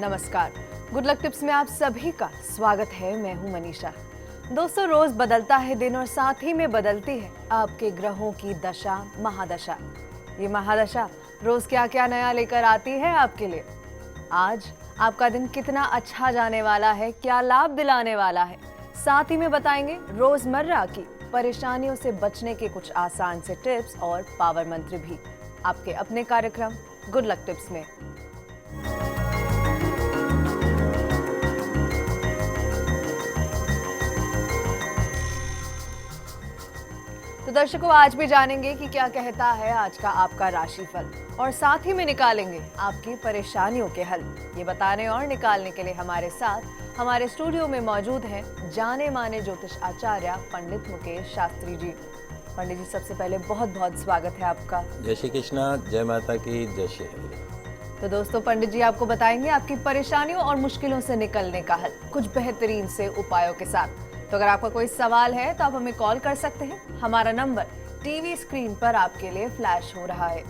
नमस्कार, good luck tips में आप सभी का स्वागत है। मैं हूं मनीषा। दोस्तों, रोज बदलता है दिन और साथ ही में बदलती है आपके ग्रहों की दशा, महादशा। ये महादशा रोज क्या क्या नया लेकर आती है आपके लिए। आज आपका दिन कितना अच्छा जाने वाला है, क्या लाभ दिलाने वाला है, साथ ही में बताएंगे रोजमर्रा की परेशानियों से बचने के कुछ आसान से टिप्स और पावर मंत्र भी आपके अपने कार्यक्रम गुड लक टिप्स में। तो दर्शकों, आज भी जानेंगे कि क्या कहता है आज का आपका राशिफल और साथ ही में निकालेंगे आपकी परेशानियों के हल। ये बताने और निकालने के लिए हमारे साथ हमारे स्टूडियो में मौजूद हैं जाने माने ज्योतिष आचार्य पंडित मुकेश शास्त्री जी। पंडित जी, सबसे पहले बहुत बहुत स्वागत है आपका। जय श्री कृष्णा, जय माता की, जय श्री हरि। तो दोस्तों, पंडित जी आपको बताएंगे आपकी परेशानियों और मुश्किलों से निकलने का हल कुछ बेहतरीन से उपायों के साथ। तो अगर आपका कोई सवाल है तो आप हमें कॉल कर सकते हैं। हमारा नंबर टीवी स्क्रीन पर आपके लिए फ्लैश हो रहा है।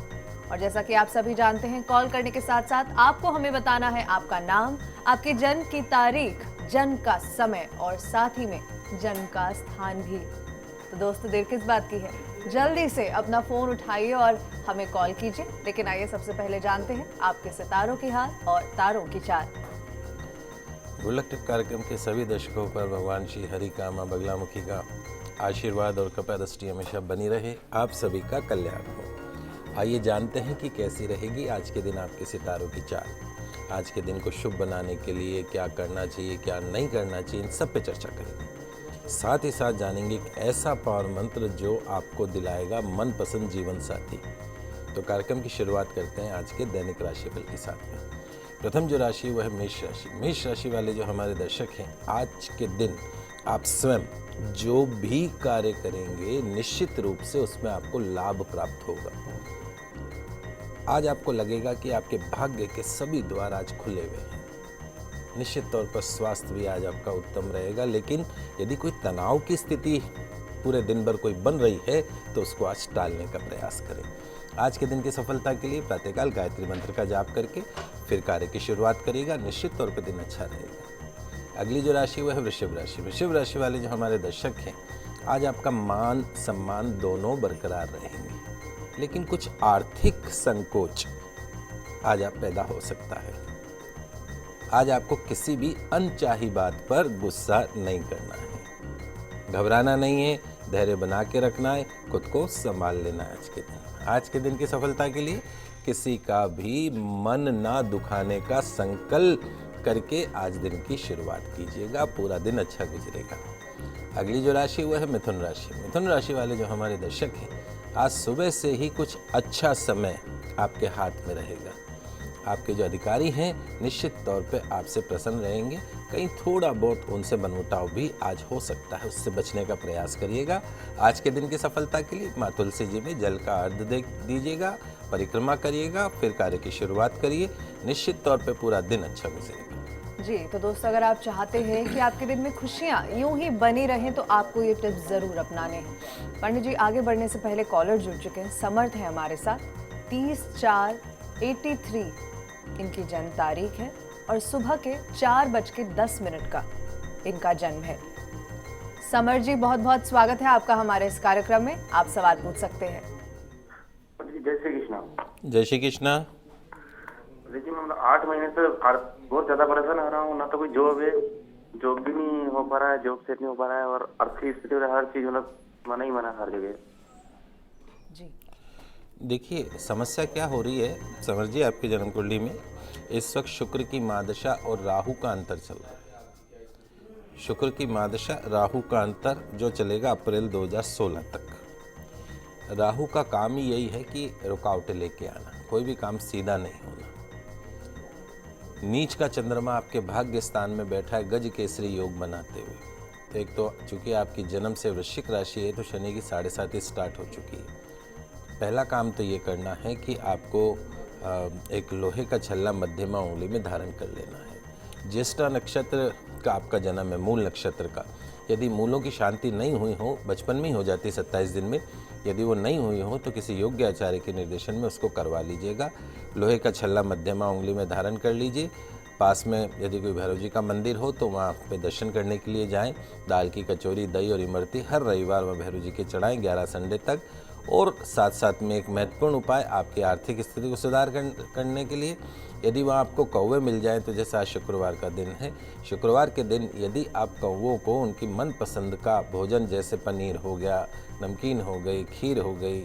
और जैसा कि आप सभी जानते हैं, कॉल करने के साथ साथ आपको हमें बताना है आपका नाम, आपके जन्म की तारीख, जन्म का समय और साथ ही में जन्म का स्थान भी। तो दोस्तों, देर किस बात की है, जल्दी से अपना फोन उठाइए और हमें कॉल कीजिए। लेकिन आइए सबसे पहले जानते हैं आपके सितारों की हाल और तारों की चाल। गुड लक टिप कार्यक्रम के सभी दर्शकों पर भगवान श्री हरि का, मां बगलामुखी का आशीर्वाद और कृपा दृष्टि हमेशा बनी रहे, आप सभी का कल्याण हो। आइए जानते हैं कि कैसी रहेगी आज के दिन आपके सितारों की चाल। आज के दिन को शुभ बनाने के लिए क्या करना चाहिए, क्या नहीं करना चाहिए, इन सब पे चर्चा करेंगे। साथ ही साथ जानेंगे एक ऐसा पावर मंत्र जो आपको दिलाएगा मनपसंद जीवन साथी। तो कार्यक्रम की शुरुआत करते हैं आज के दैनिक राशिफल के साथ में। प्रथम जो राशि वह है मेष राशि। मेष राशि वाले जो हमारे दर्शक हैं, आज के दिन आप स्वयं जो भी कार्य करेंगे निश्चित रूप से उसमें आपको लाभ प्राप्त होगा। आज आपको लगेगा कि आपके भाग्य के सभी द्वार आज खुले हुए हैं। निश्चित तौर पर स्वास्थ्य भी आज आपका उत्तम रहेगा, लेकिन यदि कोई तनाव की स्थिति पूरे दिन भर कोई बन रही है तो उसको आज टालने का प्रयास करें। आज के दिन की सफलता के लिए प्रातःकाल गायत्री मंत्र का जाप करके फिर कार्य की शुरुआत करिएगा। निश्चित तौर पर दिन अच्छा रहेगा। अगली जो राशि वह है वृषभ राशि। वृषभ राशि वाले जो हमारे दर्शक हैं, आज आपका मान सम्मान दोनों बरकरार रहेंगे, लेकिन कुछ आर्थिक संकोच आज आप पैदा हो सकता है। आज आपको किसी भी अनचाही बात पर गुस्सा नहीं करना है, घबराना नहीं है, धैर्य बना के रखना है, खुद को संभाल लेना है। आज के दिन की सफलता के लिए किसी का भी मन ना दुखाने का संकल्प करके आज दिन की शुरुआत कीजिएगा, पूरा दिन अच्छा गुजरेगा। अगली जो राशि वह है मिथुन राशि। मिथुन राशि वाले जो हमारे दर्शक हैं, आज सुबह से ही कुछ अच्छा समय आपके हाथ में रहेगा। आपके जो अधिकारी हैं निश्चित तौर पे आपसे प्रसन्न रहेंगे। कहीं थोड़ा बहुत उनसे मनमुटाव भी आज हो सकता है, उससे बचने का प्रयास करिएगा। आज के दिन की सफलता के लिए माँ तुलसी जी में जल का अर्घ्य दे दीजिएगा, परिक्रमा करिएगा, फिर कार्य की शुरुआत करिए। निश्चित तौर पे पूरा दिन अच्छा गुजरेगा। जी, तो दोस्तों, अगर आप चाहते हैं कि आपके दिन में खुशियां यूं ही बनी रहें तो आपको ये टिप्स जरूर अपनाने हैं। पंडित जी, आगे बढ़ने से पहले कॉलर जुड़ चुके हैं, समर्थ है हमारे साथ। 30/4/83 इनकी जन्म तारीख है और सुबह के 4:10 का इनका जन्म है। समर जी, बहुत बहुत स्वागत है आपका हमारे इस कार्यक्रम में। आप सवाल पूछ सकते हैं। जय श्री कृष्णा। जय श्री कृष्णा। देखिए, मैं 8 महीने से बहुत ज्यादा परेशान हो रहा हूँ। ना तो कोई जॉब है, जॉब भी नहीं हो पा रहा है, जॉब सेट नहीं हो पा रहा है, और आर्थिक स्थिति हर चीज मतलब मना ही मना हर जगह। जी, देखिए, समस्या क्या हो रही है समर जी, आपकी जन्म कुंडली में इस वक्त शुक्र की महादशा और राहु का अंतर चल रहा है। शुक्र की महादशा, राहु का अंतर जो चलेगा अप्रैल 2016 तक। राहु का काम ही यही है कि रुकावटें लेके आना, कोई भी काम सीधा नहीं होना। नीच का चंद्रमा आपके भाग्य स्थान में बैठा है गज केसरी योग बनाते हुए। तो एक तो चूंकि आपकी जन्म से वृश्चिक राशि है, तो शनि की 7.5 स्टार्ट हो चुकी है। पहला काम तो ये करना है कि आपको एक लोहे का छल्ला मध्यमा उंगली में धारण कर लेना है। ज्येष्ठा नक्षत्र का आपका जन्म है, मूल नक्षत्र का। यदि मूलों की शांति नहीं हुई हो, बचपन में ही हो जाती है 27 दिन में, यदि वो नहीं हुई हो तो किसी योग्य आचार्य के निर्देशन में उसको करवा लीजिएगा। लोहे का छल्ला मध्यमा उंगली में धारण कर लीजिए। पास में यदि कोई भैरव जी का मंदिर हो तो वहाँ पे दर्शन करने के लिए जाएं। दाल की कचौरी, दही और इमरती हर रविवार वहाँ भैरव जी के चढ़ाएं 11 संडे तक। और साथ साथ में एक महत्वपूर्ण उपाय आपकी आर्थिक स्थिति को सुधार करने के लिए, यदि वहाँ आपको कौवे मिल जाएं तो जैसे आज शुक्रवार का दिन है, शुक्रवार के दिन यदि आप कौवों को उनकी मनपसंद का भोजन जैसे पनीर हो गया, नमकीन हो गई, खीर हो गई,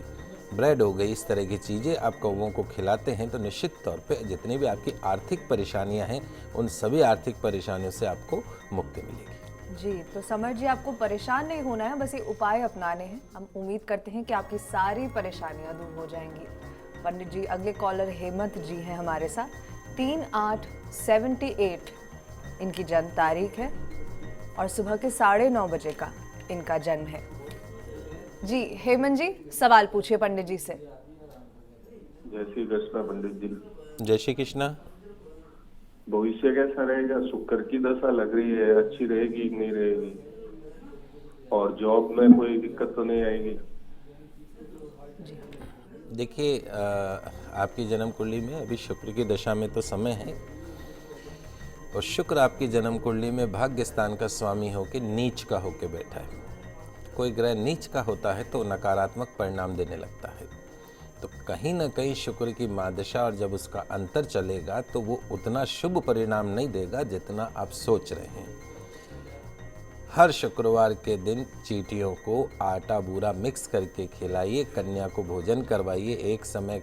ब्रेड हो गई, इस तरह की चीज़ें आप कौवों को खिलाते हैं तो निश्चित तौर पे जितनी भी आपकी आर्थिक परेशानियां हैं उन सभी आर्थिक परेशानियों से आपको मुक्ति मिलेगी। जी, तो समर जी आपको परेशान नहीं होना है, बस ये उपाय अपनाने हैं। हम उम्मीद करते हैं कि आपकी सारी परेशानियां दूर हो जाएंगी। पंडित जी, अगले कॉलर हेमंत जी हैं हमारे साथ। 3/8/78 इनकी जन्म तारीख है और सुबह के 9:30 बजे का इनका जन्म है। जी हेमंत जी, सवाल पूछिए पंडित जी से। जय श्री कृष्ण पंडित जी। जय श्री कृष्णा। भविष्य कैसा रहेगा? शुक्र की दशा लग रही है, अच्छी रहेगी कि नहीं रहेगी? और जॉब में कोई दिक्कत तो नहीं आएगी? देखिए, आपकी जन्म कुंडली में अभी शुक्र की दशा में तो समय है और शुक्र आपकी जन्म कुंडली में भाग्य स्थान का स्वामी होके नीच का होके बैठा है। कोई ग्रह नीच का होता है तो नकारात्मक परिणाम देने लगता है, तो कहीं ना कहीं शुक्र की महादशा और जब उसका अंतर चलेगा तो वो उतना शुभ परिणाम नहीं देगा जितना आप सोच रहे हैं। हर शुक्रवार के दिन चींटियों को आटा बूरा मिक्स करके खिलाइए, कन्या को भोजन करवाइए। एक समय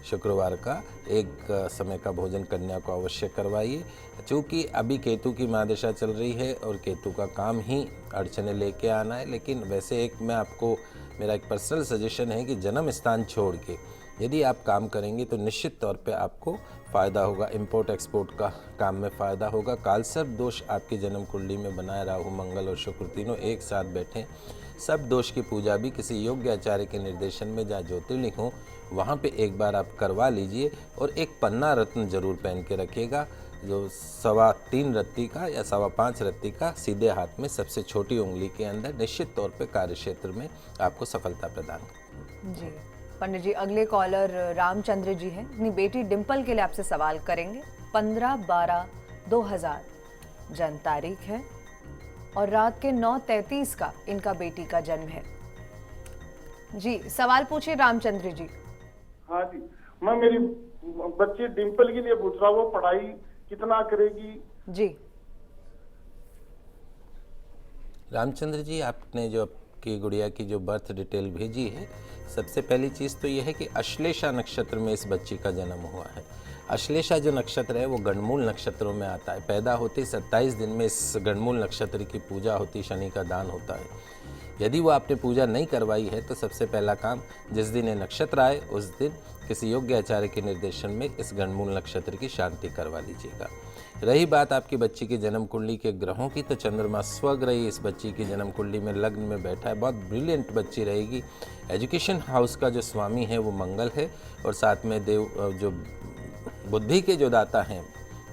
शुक्रवार का एक समय का भोजन कन्या को अवश्य करवाइए। चूँकि अभी केतु की महादशा चल रही है और केतु का काम ही अड़चने लेके आना है, लेकिन वैसे एक मैं आपको मेरा एक पर्सनल सजेशन है कि जन्म स्थान छोड़ के यदि आप काम करेंगे तो निश्चित तौर पे आपको फ़ायदा होगा। इंपोर्ट एक्सपोर्ट का काम में फ़ायदा होगा। कालसर्प दोष आपकी जन्म कुंडली में बनाए राहु, मंगल और शुक्र तीनों एक साथ बैठे। सब दोष की पूजा भी किसी योग्य आचार्य के निर्देशन में जहाँ ज्योतिर्लिंग हो वहाँ पे एक बार आप करवा लीजिए। और एक पन्ना रत्न जरूर पहन के रखिएगा, जो 3.25 रत्ती का या 5.25 रत्ती का, सीधे हाथ में सबसे छोटी उंगली के अंदर। निश्चित तौर पे कार्य क्षेत्र में आपको सफलता प्रदान करेगी। जी पंडित जी, अगले कॉलर रामचंद्र जी हैं। अपनी बेटी डिम्पल के लिए आपसे सवाल करेंगे। 15/12/2000 जन्म तारीख है और रात के 9:33 का इनका बेटी का जन्म है। जी सवाल पूछिए रामचंद्र जी। हाँ जी, मैं मेरी बच्ची डिम्पल के लिए पूछ रहा हूँ, वो पढ़ाई कितना करेगी? जी रामचंद्र जी, आपने जो आपकी गुड़िया की जो बर्थ डिटेल भेजी है, सबसे पहली चीज़ तो यह है कि अश्लेषा नक्षत्र में इस बच्ची का जन्म हुआ है। अश्लेषा जो नक्षत्र है वो गणमूल नक्षत्रों में आता है। पैदा होते 27 दिन में इस गणमूल नक्षत्र की पूजा होती, शनि का दान होता है। यदि वो आपने पूजा नहीं करवाई है तो सबसे पहला काम, जिस दिन ये नक्षत्र आए उस दिन किसी योग्य आचार्य के निर्देशन में इस गणमूल नक्षत्र की शांति करवा लीजिएगा। रही बात आपकी बच्ची की जन्म कुंडली के ग्रहों की, तो चंद्रमा स्वग्रही इस बच्ची की जन्म कुंडली में लग्न में बैठा है। बहुत ब्रिलियंट बच्ची रहेगी। एजुकेशन हाउस का जो स्वामी है वो मंगल है और साथ में देव जो बुद्धि के जो दाता हैं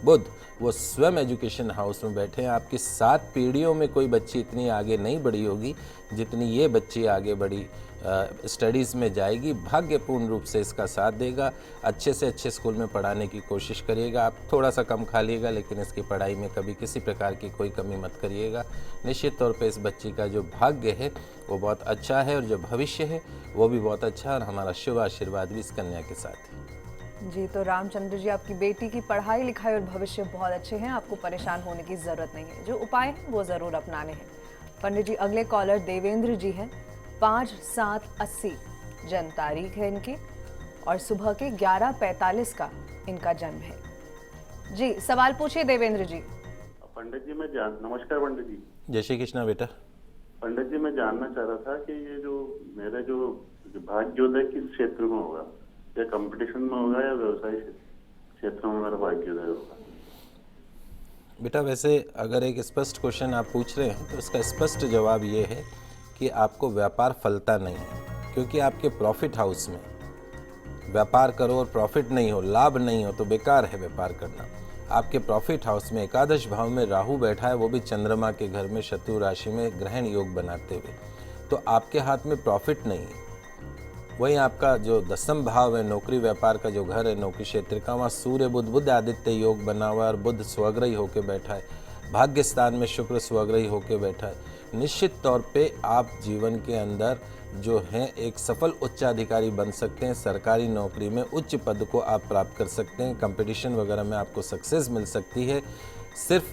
बुध, वो स्वयं एजुकेशन हाउस में बैठे हैं। आपकी 7 पीढ़ियों में कोई बच्ची इतनी आगे नहीं बढ़ी होगी जितनी ये बच्ची आगे बढ़ी स्टडीज़ में जाएगी। भाग्यपूर्ण रूप से इसका साथ देगा। अच्छे से अच्छे स्कूल में पढ़ाने की कोशिश करिएगा। आप थोड़ा सा कम खा लीजिएगा, लेकिन इसकी पढ़ाई में कभी किसी प्रकार की कोई कमी मत करिएगा। निश्चित तौर पे इस बच्ची का जो भाग्य है वो बहुत अच्छा है और जो भविष्य है वो भी बहुत अच्छा है और हमारा शुभ आशीर्वाद भी इस कन्या के साथ है। जी, तो रामचंद्र जी, आपकी बेटी की पढ़ाई लिखाई और भविष्य बहुत अच्छे हैं। आपको परेशान होने की जरूरत नहीं है। जो उपाय हैं वो जरूर अपनाने हैं। पंडित जी, अगले कॉलर देवेंद्र जी हैं। 5/7/80 जन्म तारीख है इनकी और सुबह के 11:45 का इनका जन्म है। जी सवाल पूछिए देवेंद्र जी। पंडित जी, नमस्कार पंडित जी। जय श्री कृष्णा बेटा। पंडित जी, मैं जानना चाह रहा था कि ये जो मेरा जो भाग्योदय किस क्षेत्र में होगा? या कंपटीशन में होगा या व्यवसाय क्षेत्र में मेरा भाग्योदय होगा? बेटा, वैसे अगर एक स्पष्ट क्वेश्चन आप पूछ रहे हैं तो इसका स्पष्ट जवाब ये है कि आपको व्यापार फलता नहीं है, क्योंकि आपके प्रॉफिट हाउस में व्यापार करो और प्रॉफिट नहीं हो, लाभ नहीं हो, तो बेकार है व्यापार करना। आपके प्रॉफिट हाउस में एकादश भाव में राहु बैठा है, वो भी चंद्रमा के घर में शत्रु राशि में ग्रहण योग बनाते हुए, तो आपके हाथ में प्रॉफिट नहीं है। वहीं आपका जो 10th भाव है, नौकरी व्यापार का जो घर है, नौकरी क्षेत्र का, वहाँ सूर्य बुध आदित्य योग बना हुआ है और बुध स्वग्रही होकर बैठा है। भाग्य स्थान में शुक्र स्वग्रही होकर बैठा है। निश्चित तौर पे आप जीवन के अंदर जो हैं एक सफल उच्चाधिकारी बन सकते हैं। सरकारी नौकरी में उच्च पद को आप प्राप्त कर सकते हैं। कंपटीशन वगैरह में आपको सक्सेस मिल सकती है। सिर्फ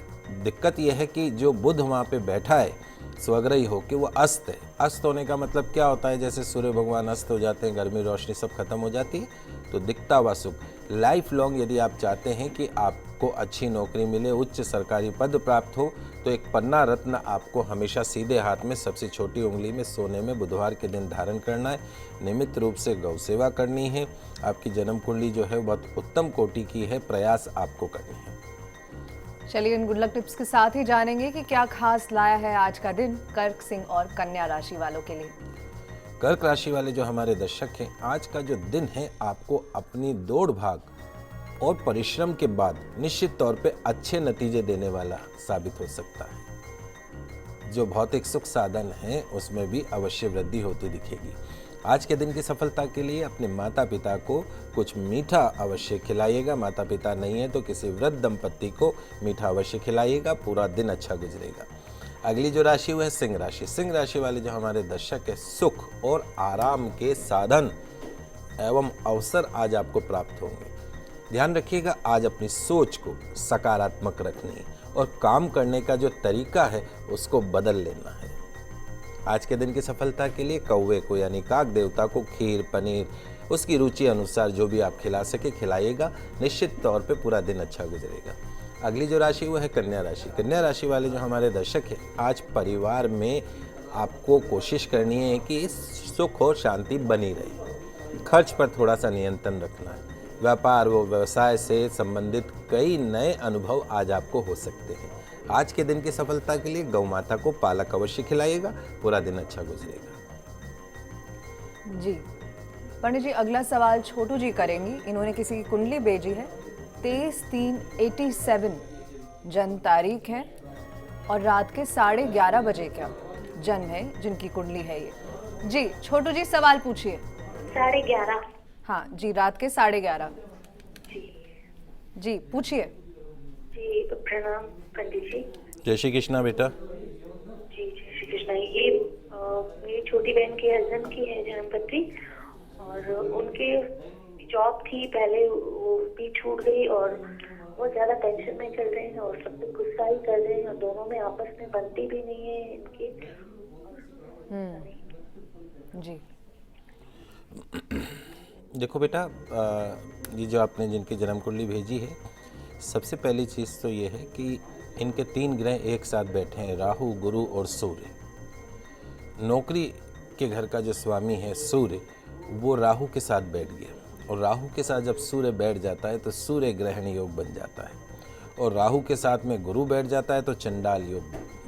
दिक्कत यह है कि जो बुध वहाँ पे बैठा है स्वग्रही हो कि वो अस्त है। अस्त होने का मतलब क्या होता है? जैसे सूर्य भगवान अस्त हो जाते हैं, गर्मी रोशनी सब खत्म हो जाती है, तो दिखता हुआ सुख। लाइफ लॉन्ग यदि आप चाहते हैं कि आपको अच्छी नौकरी मिले, उच्च सरकारी पद प्राप्त हो, तो एक पन्ना रत्न आपको हमेशा सीधे हाथ में सबसे छोटी उंगली में सोने में बुधवार के दिन धारण करना है। नियमित रूप से गौ सेवा करनी है। आपकी जन्म कुंडली जो है बहुत उत्तम कोटि की है, प्रयास आपको करनी है। चलिए इन गुड लक टिप्स के साथ ही जानेंगे कि क्या खास लाया है आज का दिन कर्क सिंह और कन्या राशि वालों के लिए। कर्क राशि वाले जो हमारे दर्शक हैं, आज का जो दिन है आपको अपनी दौड़ भाग और परिश्रम के बाद निश्चित तौर पे अच्छे नतीजे देने वाला साबित हो सकता है। जो भौतिक सुख साधन है उसमें भी अवश्य वृद्धि होती दिखेगी। आज के दिन की सफलता के लिए अपने माता पिता को कुछ मीठा अवश्य खिलाइएगा। माता पिता नहीं है तो किसी वृद्ध दंपत्ति को मीठा अवश्य खिलाइएगा। पूरा दिन अच्छा गुजरेगा। अगली जो राशि वो है सिंह राशि। सिंह राशि वाले जो हमारे दर्शक है, सुख और आराम के साधन एवं अवसर आज आपको प्राप्त होंगे। ध्यान रखिएगा, आज अपनी सोच को सकारात्मक रखनी और काम करने का जो तरीका है उसको बदल लेना है। आज के दिन की सफलता के लिए कौवे को यानी काक देवता को खीर पनीर उसकी रुचि अनुसार जो भी आप खिला सके खिलाइएगा। निश्चित तौर पे पूरा दिन अच्छा गुजरेगा। अगली जो राशि वो है कन्या राशि। कन्या राशि वाले जो हमारे दर्शक हैं, आज परिवार में आपको कोशिश करनी है कि सुख और शांति बनी रहे। खर्च पर थोड़ा सा नियंत्रण रखना है। व्यापार व व्यवसाय से संबंधित कई नए अनुभव आज आपको हो सकते हैं। आज के दिन की सफलता के लिए गौ माता को पालक अवश्य खिलाइएगा। पूरा दिन अच्छा गुजरेगा। जी पंडित जी, अगला सवाल छोटू जी करेंगी। इन्होंने किसी की कुंडली भेजी है। 23/3/87 जन्म तारीख है और रात के 11:30 बजे का जन्म है जिनकी कुंडली है ये। जी छोटू जी सवाल पूछिए। 11:30। हाँ जी, रात के 11:30। जी पूछिए। जी प्रणाम पंडित जी। जय श्री कृष्णा बेटा। जी जय श्री कृष्णा। ये मेरी छोटी बहन के हस्बैंड की है जन्मपत्री और उनके जॉब थी पहले, वो भी छूट गई और बहुत ज्यादा टेंशन में चल रहे हैं और सब कुछ गुस्सा ही कर रहे हैं और दोनों में आपस में बनती भी नहीं है इनकी। जी देखो बेटा, ये जो आपने जिनकी जन्म कुंडली भेजी है, सबसे पहली चीज़ तो ये है कि इनके 3 ग्रह एक साथ बैठे हैं, राहु गुरु और सूर्य। नौकरी के घर का जो स्वामी है सूर्य, वो राहु के साथ बैठ गया और राहु के साथ जब सूर्य बैठ जाता है तो सूर्य ग्रहण योग बन जाता है और राहु के साथ में गुरु बैठ जाता है तो चंडाल योग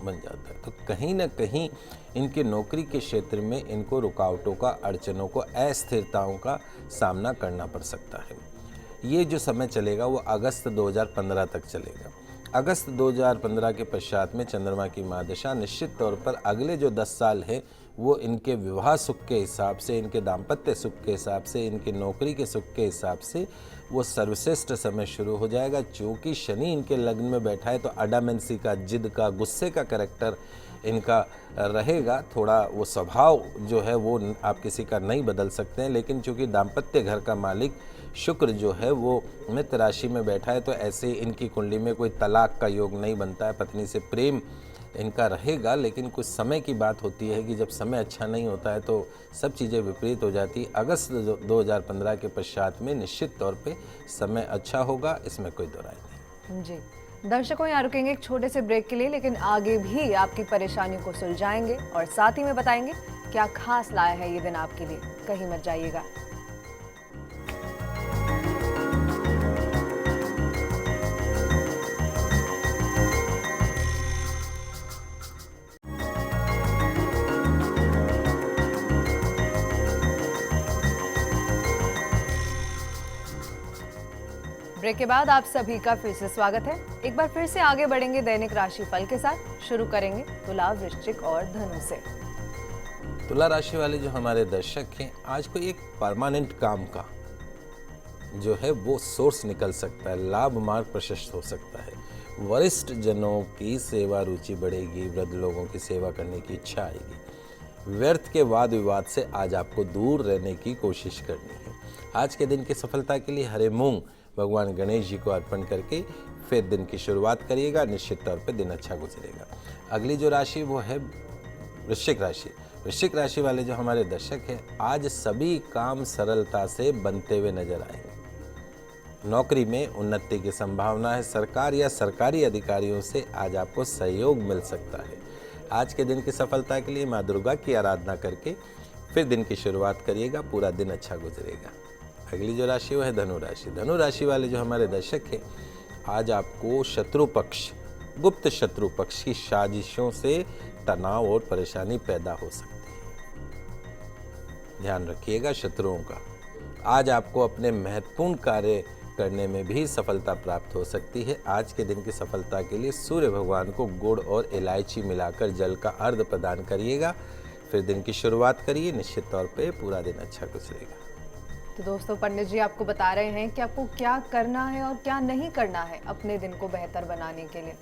बन जाता है। तो कहीं ना कहीं इनके नौकरी के क्षेत्र में इनको रुकावटों का, अड़चनों को, अस्थिरताओं का सामना करना पड़ सकता है। ये जो समय चलेगा वो अगस्त 2015 तक चलेगा। अगस्त 2015 के पश्चात में चंद्रमा की महादशा निश्चित तौर पर अगले जो 10 साल है वो इनके विवाह सुख के हिसाब से, इनके दाम्पत्य सुख के हिसाब से, इनकी नौकरी के सुख के हिसाब से वो सर्वश्रेष्ठ समय शुरू हो जाएगा। क्योंकि शनि इनके लग्न में बैठा है तो अडामेंसी का, जिद का, गुस्से का कैरेक्टर इनका रहेगा। थोड़ा वो स्वभाव जो है वो आप किसी का नहीं बदल सकते हैं, लेकिन चूंकि दाम्पत्य घर का मालिक शुक्र जो है वो मित्र राशि में बैठा है तो ऐसे इनकी कुंडली में कोई तलाक का योग नहीं बनता है। पत्नी से प्रेम इनका रहेगा, लेकिन कुछ समय की बात होती है कि जब समय अच्छा नहीं होता है तो सब चीज़ें विपरीत हो जाती है। अगस्त 2015 के पश्चात में निश्चित तौर पे समय अच्छा होगा, इसमें कोई दो राय नहीं। जी दर्शकों, यहाँ रुकेंगे एक छोटे से ब्रेक के लिए, लेकिन आगे भी आपकी परेशानियों को सुलझाएंगे और साथ ही में बताएंगे क्या खास लाया है ये दिन आपके लिए। कहीं मत जाइएगा। ब्रेक के बाद आप सभी का फिर से स्वागत है। एक बार फिर से आगे बढ़ेंगे दैनिक राशि फल के साथ। शुरू करेंगे तुला, वृश्चिक और धनु से। तुला राशि वाले जो हमारे दर्शक हैं, आज कोई एक परमानेंट काम का जो है वो सोर्स निकल सकता है, लाभ मार्ग प्रशस्त हो सकता है, वरिष्ठ जनों की सेवा रुचि बढ़ेगी, वृद्ध लोगों की सेवा करने की इच्छा आएगी। व्यर्थ के वाद विवाद से आज आपको दूर रहने की कोशिश करनी है। आज के दिन की सफलता के लिए हरे मूंग भगवान गणेश जी को अर्पण करके फिर दिन की शुरुआत करिएगा, निश्चित तौर पे दिन अच्छा गुजरेगा। अगली जो राशि वो है वृश्चिक राशि। वृश्चिक राशि वाले जो हमारे दर्शक हैं, आज सभी काम सरलता से बनते हुए नजर आएंगे। नौकरी में उन्नति की संभावना है। सरकार या सरकारी अधिकारियों से आज आपको सहयोग मिल सकता है। आज के दिन की सफलता के लिए माँ दुर्गा की आराधना करके फिर दिन की शुरुआत करिएगा, पूरा दिन अच्छा गुजरेगा। अगली जो राशि वो है धनु राशि। धनु राशि वाले जो हमारे दर्शक हैं, आज आपको शत्रु पक्ष, गुप्त शत्रु पक्ष की साजिशों से तनाव और परेशानी पैदा हो सकती है। ध्यान रखिएगा शत्रुओं का। आज आपको अपने महत्वपूर्ण कार्य करने में भी सफलता प्राप्त हो सकती है। आज के दिन की सफलता के लिए सूर्य भगवान को गुड़ और इलायची मिलाकर जल का अर्घ प्रदान करिएगा, फिर दिन की शुरुआत करिए, निश्चित तौर पे पूरा दिन अच्छा गुजरेगा। तो दोस्तों, पंडित जी आपको बता रहे हैं कि आपको क्या करना है और क्या नहीं करना है अपने दिन को बेहतर बनाने के लिए।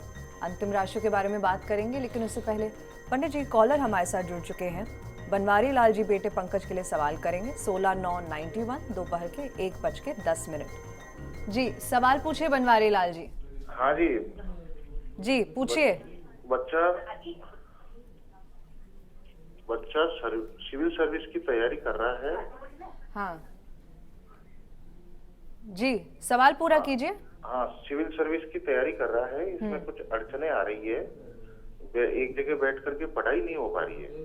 अंतिम राशियों के बारे में बात करेंगे, लेकिन उससे पहले पंडित जी कॉलर हमारे साथ जुड़ चुके हैं। बनवारी लाल जी बेटे पंकज के लिए सवाल करेंगे। 16/9/91 दोपहर के 1:10। जी सवाल पूछिए बनवारी लाल जी। हाँ जी जी पूछिए। बच्चा सिविल सर्विस की तैयारी कर रहा है। हाँ जी, सवाल पूरा कीजिए। हाँ, सिविल सर्विस की तैयारी कर रहा है। इसमें कुछ अड़चने आ रही है, एक जगह बैठ करके पढ़ाई नहीं हो पा रही है।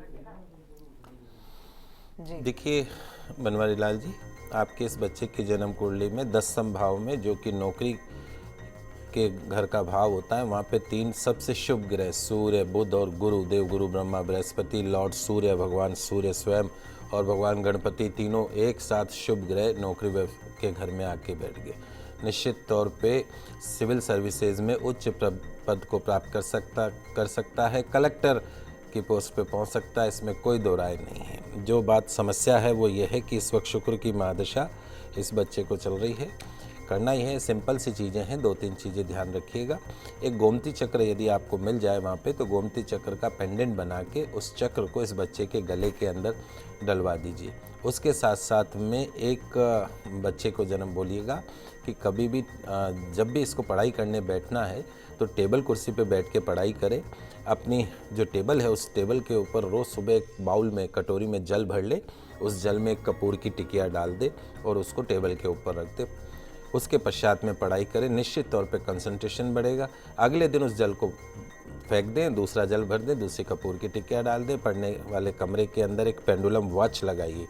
जी देखिए बनवारी लाल जी, आपके इस बच्चे की जन्म कुंडली में 10 भाव में, जो कि नौकरी के घर का भाव होता है, वहाँ पे 3 सबसे शुभ ग्रह सूर्य, बुध और गुरु, देव गुरु ब्रह्मा बृहस्पति, लॉर्ड सूर्य, भगवान सूर्य स्वयं और भगवान गणपति, तीनों एक साथ शुभ ग्रह नौकरी के घर में आके बैठ गए। निश्चित तौर पे सिविल सर्विसेज में उच्च पद को प्राप्त कर सकता है, कलेक्टर की पोस्ट पे पहुंच सकता है, इसमें कोई दो राय नहीं है। जो बात समस्या है वो ये है कि इस वक्त शुक्र की महादशा इस बच्चे को चल रही है। करना ही है, सिंपल सी चीज़ें हैं, 2-3 चीज़ें ध्यान रखिएगा। एक गोमती चक्र यदि आपको मिल जाए वहाँ पे, तो गोमती चक्र का पेंडेंट बना के उस चक्र को इस बच्चे के गले के अंदर डलवा दीजिए। उसके साथ साथ में एक बच्चे को जन्म बोलिएगा कि कभी भी जब भी इसको पढ़ाई करने बैठना है तो टेबल कुर्सी पे बैठ के पढ़ाई करे। अपनी जो टेबल है उस टेबल के ऊपर रोज़ सुबह एक बाउल में, कटोरी में जल भर ले, उस जल में एक कपूर की टिकिया डाल दे और उसको टेबल के ऊपर रख दे। उसके पश्चात में पढ़ाई करें, निश्चित तौर पे कंसंट्रेशन बढ़ेगा। अगले दिन उस जल को फेंक दें, दूसरा जल भर दें, दूसरी कपूर की टिकिया डाल दें। पढ़ने वाले कमरे के अंदर एक पेंडुलम वॉच लगाइए।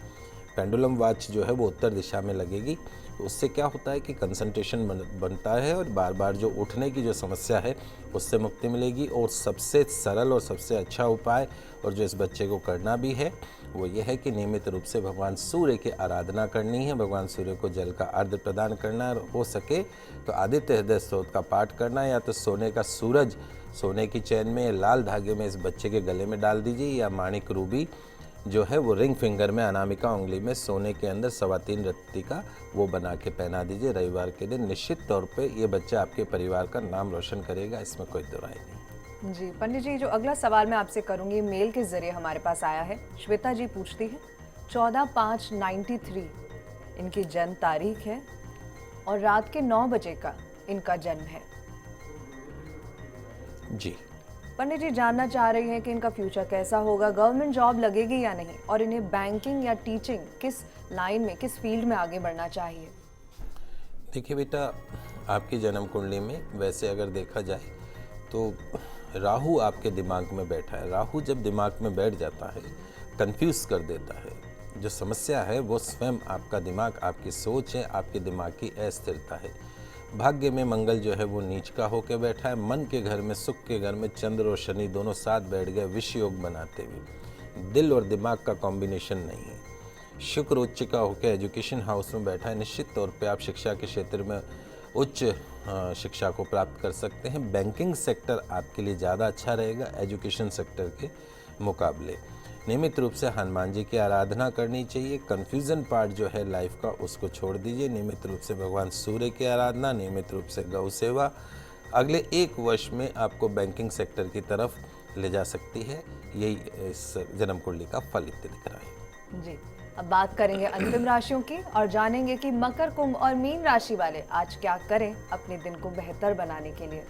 पेंडुलम वॉच जो है वो उत्तर दिशा में लगेगी। उससे क्या होता है कि कंसंट्रेशन बनता है और बार बार जो उठने की जो समस्या है उससे मुक्ति मिलेगी। और सबसे सरल और सबसे अच्छा उपाय, और जो इस बच्चे को करना भी है, वो ये है कि नियमित रूप से भगवान सूर्य की आराधना करनी है। भगवान सूर्य को जल का अर्घ्य प्रदान करना है। हो सके तो आदित्य हृदय स्तोत्र का पाठ करना है, या तो सोने का सूरज सोने की चैन में लाल धागे में इस बच्चे के गले में डाल दीजिए, या माणिक रूबी जो है वो रिंग फिंगर में अनामिका उंगली में सोने के अंदर 3.25 रत्ती का वो बना के पहना दीजिए रविवार के दिन। निश्चित तौर पे ये बच्चा आपके परिवार का नाम रोशन करेगा, इसमें कोई दो राय नहीं। जी पंडित जी, जो अगला सवाल मैं आपसे करूंगी मेल के जरिए हमारे पास आया है। श्वेता जी पूछती है, 14/5/93 इनकी जन्म तारीख है और रात के 9 बजे का इनका जन्म है। जी पंडित जी जानना चाह रही हैं कि इनका फ्यूचर कैसा होगा, गवर्नमेंट जॉब लगेगी या नहीं, और इन्हें बैंकिंग या टीचिंग किस लाइन में, किस फील्ड में आगे बढ़ना चाहिए। देखिए बेटा, आपकी जन्म कुंडली में वैसे अगर देखा जाए तो राहु आपके दिमाग में बैठा है। राहु जब दिमाग में बैठ जाता है कंफ्यूज कर देता है। जो समस्या है वो स्वयं आपका दिमाग, आपकी सोच है, आपके दिमाग की अस्थिरता है। भाग्य में मंगल जो है वो नीच का होकर बैठा है। मन के घर में, सुख के घर में चंद्र और शनि दोनों साथ बैठ गए विष योग बनाते हुए। दिल और दिमाग का कॉम्बिनेशन नहीं है। शुक्र उच्च का होकर एजुकेशन हाउस में बैठा है। निश्चित तौर पे आप शिक्षा के क्षेत्र में उच्च शिक्षा को प्राप्त कर सकते हैं। बैंकिंग सेक्टर आपके लिए ज़्यादा अच्छा रहेगा एजुकेशन सेक्टर के मुकाबले। नियमित रूप से हनुमान जी की आराधना करनी चाहिए। कन्फ्यूज़न पार्ट जो है लाइफ का उसको छोड़ दीजिए। नियमित रूप से भगवान सूर्य की आराधना, नियमित रूप से गौ सेवा अगले 1 वर्ष में आपको बैंकिंग सेक्टर की तरफ ले जा सकती है। यही इस जन्म कुंडली का फल दिख रहा है। जी, अब बात करेंगे अंतिम राशियों की और जानेंगे कि मकर, कुंभ और मीन राशि वाले आज क्या करें अपने दिन को बेहतर बनाने के लिए।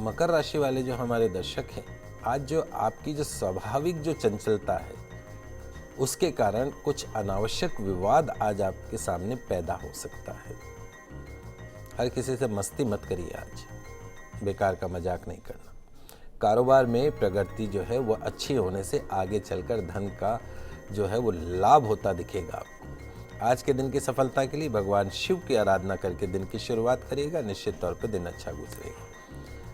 मकर राशि वाले जो हमारे दर्शक हैं, आज जो आपकी जो स्वाभाविक जो चंचलता है उसके कारण कुछ अनावश्यक विवाद आज आपके सामने पैदा हो सकता है। हर किसी से मस्ती मत करिए, आज बेकार का मजाक नहीं करना। कारोबार में प्रगति जो है वो अच्छी होने से आगे चलकर धन का जो है वो लाभ होता दिखेगा आपको। आज के दिन की सफलता के लिए भगवान शिव की आराधना करके दिन की शुरुआत करिएगा, निश्चित तौर पे दिन अच्छा गुजरेगा।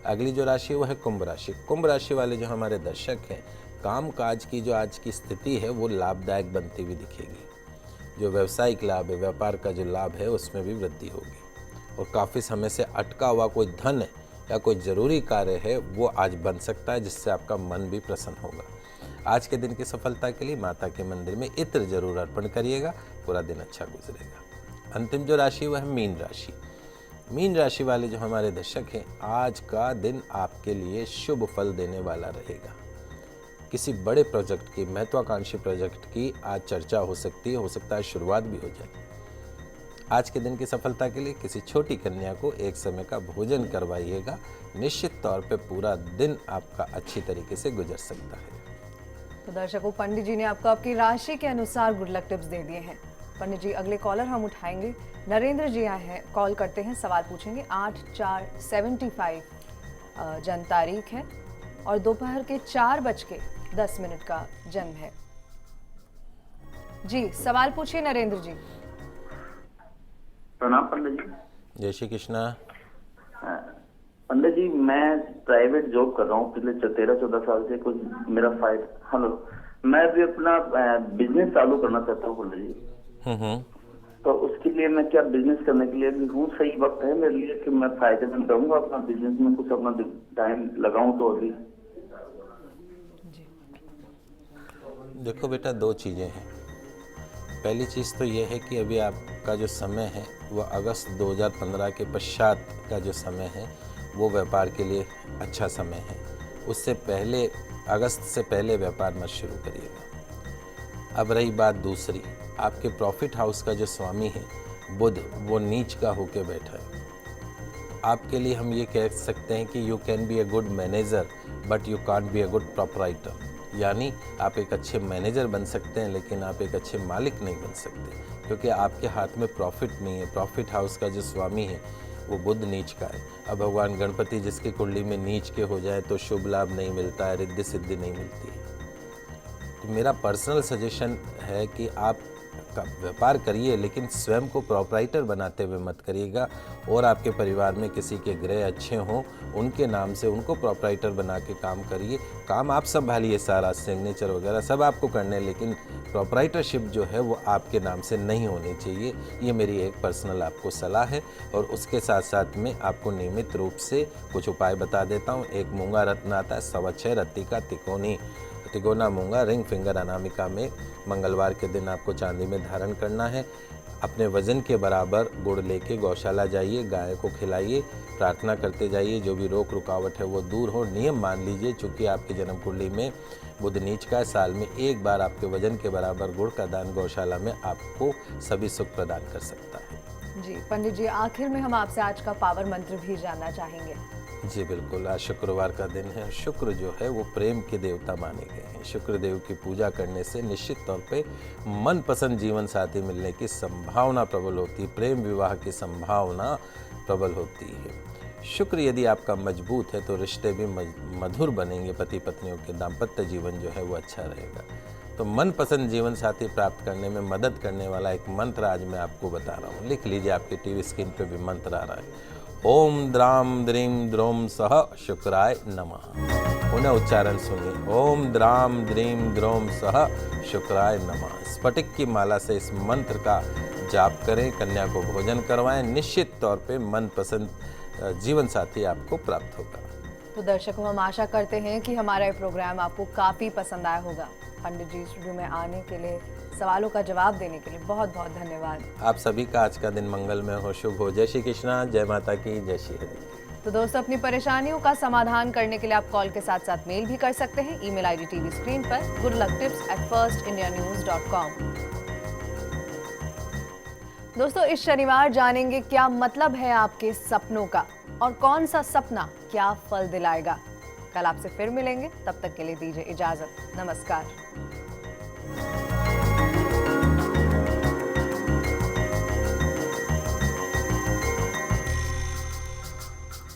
अगली जो राशि है वो है कुंभ राशि। कुंभ राशि वाले जो हमारे दर्शक हैं, काम काज की जो आज की स्थिति है वो लाभदायक बनती हुई दिखेगी। जो व्यावसायिक लाभ है, व्यापार का जो लाभ है उसमें भी वृद्धि होगी और काफ़ी समय से अटका हुआ कोई धन है या कोई ज़रूरी कार्य है वो आज बन सकता है, जिससे आपका मन भी प्रसन्न होगा। आज के दिन की सफलता के लिए माता के मंदिर में इत्र जरूर अर्पण करिएगा, पूरा दिन अच्छा गुजरेगा। अंतिम जो राशि वह है मीन राशि। मीन राशि वाले जो हमारे दर्शक हैं, आज का दिन आपके लिए शुभ फल देने वाला रहेगा। किसी बड़े प्रोजेक्ट की, महत्वाकांक्षी प्रोजेक्ट की आज चर्चा हो सकती है, हो सकता है शुरुआत भी हो जाए। आज के दिन की सफलता के लिए किसी छोटी कन्या को एक समय का भोजन करवाइएगा, निश्चित तौर पे पूरा दिन आपका अच्छी तरीके से गुजर सकता है। तो दर्शकों, पंडित जी ने आपको आपकी राशि के अनुसार गुड लक टिप्स दे दिए हैं। पंडित जी, अगले कॉलर हम उठाएंगे। नरेंद्र जी आए हैं, कॉल करते हैं, सवाल पूछेंगे। 8/4/75 जन्म तारीख है और दोपहर के 4:10 का जन्म है। जी, सवाल पूछिए नरेंद्र जी। प्रणाम पंडित जी। जय श्री कृष्णा। पंडित जी, मैं प्राइवेट जॉब कर रहा हूँ पिछले 13-14 साल से। कुछ मेरा फायदा, हेलो, मैं भी अपना बिजनेस चालू करना चाहता हूँ पंडित जी। तो उसके लिए मैं क्या बिजनेस करने के लिए भी हूँ, सही वक्त है मेरे लिए कि मैं फायदेमंद रहूँगा अपना बिजनेस में, कुछ अपना टाइम लगाऊं तो अभी? देखो बेटा, 2 चीज़ें हैं। पहली चीज़ तो ये है कि अभी आपका जो समय है वह अगस्त 2015 के पश्चात का जो समय है वो व्यापार के लिए अच्छा समय है। उससे पहले, अगस्त से पहले व्यापार मत शुरू करिएगा। अब रही बात दूसरी, आपके प्रॉफिट हाउस का जो स्वामी है बुध, वो नीच का होके बैठा है। आपके लिए हम ये कह सकते हैं कि you can be a good manager but you can't be a good proprietor. यानी आप एक अच्छे मैनेजर बन सकते हैं लेकिन आप एक अच्छे मालिक नहीं बन सकते, क्योंकि आपके हाथ में प्रॉफिट नहीं है। प्रॉफिट हाउस का जो स्वामी है वो बुध नीच का है। अब भगवान गणपति जिसकी कुंडली में नीच के हो जाए तो शुभ लाभ नहीं मिलता है, रिद्धि सिद्धि नहीं मिलती है। तो मेरा पर्सनल सजेशन है कि आप व्यापार करिए लेकिन स्वयं को प्रोपराइटर बनाते हुए मत करिएगा। और आपके परिवार में किसी के ग्रह अच्छे हों, उनके नाम से उनको प्रोपराइटर बना के काम करिए। काम आप संभालिए, सारा सिग्नेचर वगैरह सब आपको करने, लेकिन प्रोपराइटरशिप जो है वो आपके नाम से नहीं होनी चाहिए। ये मेरी एक पर्सनल आपको सलाह है। और उसके साथ साथ में आपको नियमित रूप से कुछ उपाय बता देता हूँ। एक मूंगा रत्न आता है, 6.25 रत्ती का तिकोना मूंगा रिंग फिंगर अनामिका में मंगलवार के दिन आपको चांदी में धारण करना है। अपने वजन के बराबर गुड़ लेके गौशाला जाइए, गाय को खिलाइए, प्रार्थना करते जाइए, जो भी रोक रुकावट है वो दूर हो। नियम मान लीजिए, चूँकि आपकी जन्म कुंडली में बुध नीच का, साल में एक बार आपके वजन के बराबर गुड़ का दान गौशाला में आपको सभी सुख प्रदान कर सकता है। जी पंडित जी, आखिर में हम आपसे आज का पावर मंत्र भी जानना चाहेंगे। जी बिल्कुल, आज शुक्रवार का दिन है। शुक्र जो है वो प्रेम के देवता माने गए हैं। शुक्र देव की पूजा करने से निश्चित तौर पे मनपसंद जीवन साथी मिलने की संभावना प्रबल होती है, प्रेम विवाह की संभावना प्रबल होती है। शुक्र यदि आपका मजबूत है तो रिश्ते भी मधुर बनेंगे, पति पत्नियों के दाम्पत्य जीवन जो है वो अच्छा रहेगा। तो मनपसंद जीवन साथी प्राप्त करने में मदद करने वाला एक मंत्र आज मैं आपको बता रहा हूँ। लिख लीजिए, आपकी टीवी स्क्रीन पे भी मंत्र आ रहा है। ओम द्राम द्रीम द्रोम सह शुक्राय नमः। पुनः उच्चारण सुनिए, ओम द्राम द्रीम द्रोम सह शुक्राय नमः। स्फटिक की माला से इस मंत्र का जाप करें, कन्या को भोजन करवाएं, निश्चित तौर पे मनपसंद जीवन साथी आपको प्राप्त होगा। तो दर्शकों, हम आशा करते हैं कि हमारा ये प्रोग्राम आपको काफ़ी पसंद आया होगा। पंडित जी स्टूडियो में आने के लिए, सवालों का जवाब देने के लिए बहुत बहुत धन्यवाद। आप सभी का आज का दिन मंगलमय हो, शुभ हो। जय श्री कृष्णा, जय माता की, जय श्री हरि। तो दोस्तों, अपनी परेशानियों का समाधान करने के लिए आप कॉल के साथ साथ मेल भी कर सकते हैं। ईमेल आईडी टीवी स्क्रीन पर goodlucktips@firstindianews.com। दोस्तों, इस शनिवार जानेंगे क्या मतलब है आपके सपनों का और कौन सा सपना क्या फल दिलाएगा। कल आपसे फिर मिलेंगे, तब तक के लिए दीजिए इजाजत। नमस्कार।